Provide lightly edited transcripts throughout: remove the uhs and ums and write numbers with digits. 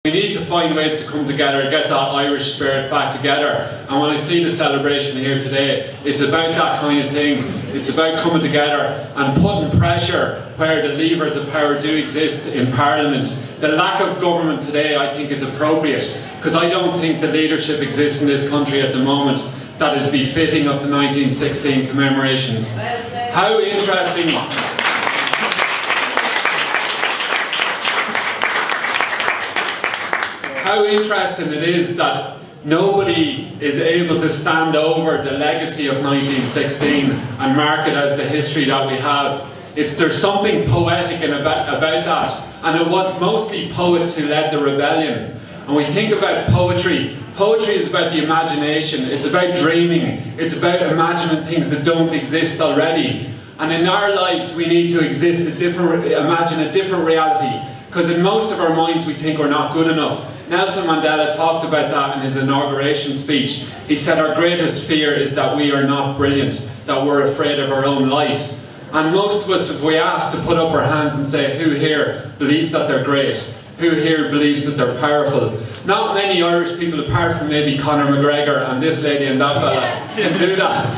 We need to find ways to come together, get that Irish spirit back together. And when I see the celebration here today, it's about that kind of thing. It's about coming together and putting pressure where the levers of power do exist in Parliament. The lack of government today, I think, is appropriate, because I don't think the leadership exists in this country at the moment that is befitting of the 1916 commemorations. How interesting. How interesting it is that nobody is able to stand over the legacy of 1916 and mark it as the history that we have. There's something poetic about that, and it was mostly poets who led the rebellion. And we think about poetry. Poetry is about the imagination, it's about dreaming, it's about imagining things that don't exist already. And in our lives we need to imagine a different reality, because in most of our minds we think we're not good enough. Nelson Mandela talked about that in his inauguration speech. He said our greatest fear is that we are not brilliant, that we're afraid of our own light. And most of us, if we ask to put up our hands and say who here believes that they're great, who here believes that they're powerful, not many Irish people, apart from maybe Conor McGregor and this lady and that fella, can do that.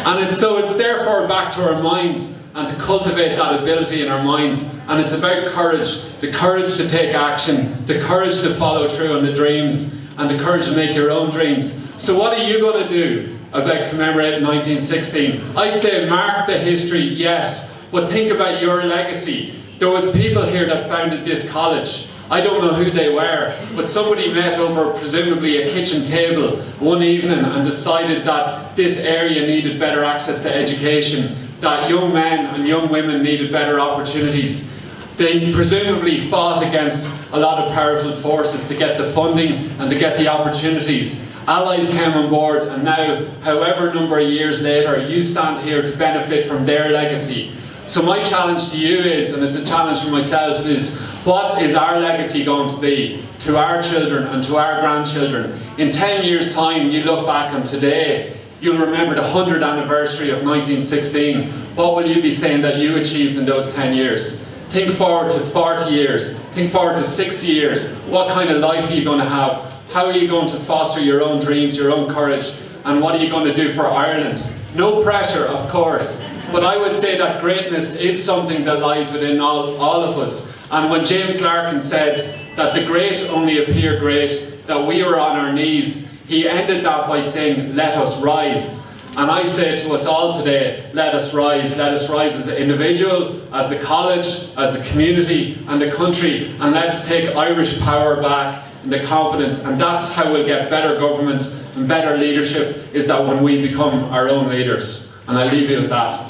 And it's therefore back to our minds, and to cultivate that ability in our minds. And it's about courage, the courage to take action, the courage to follow through on the dreams, and the courage to make your own dreams. So what are you going to do about commemorating 1916? I say mark the history, yes, but think about your legacy. There was people here that founded this college. I don't know who they were, but somebody met over presumably a kitchen table one evening and decided that this area needed better access to education, that young men and young women needed better opportunities. They presumably fought against a lot of powerful forces to get the funding and to get the opportunities. Allies came on board, and now, however number of years later, you stand here to benefit from their legacy. So my challenge to you is, and it's a challenge for myself, is what is our legacy going to be to our children and to our grandchildren? In 10 years' time, you look back on today, you'll remember the 100th anniversary of 1916. What will you be saying that you achieved in those 10 years? Think forward to 40 years. Think forward to 60 years. What kind of life are you going to have? How are you going to foster your own dreams, your own courage? And what are you going to do for Ireland? No pressure, of course. But I would say that greatness is something that lies within all of us. And when James Larkin said that the great only appear great, that we were on our knees, he ended that by saying, let us rise. And I say to us all today, let us rise. Let us rise as an individual, as the college, as the community and the country, and let's take Irish power back and the confidence. And that's how we'll get better government and better leadership, is that when we become our own leaders. And I leave you with that.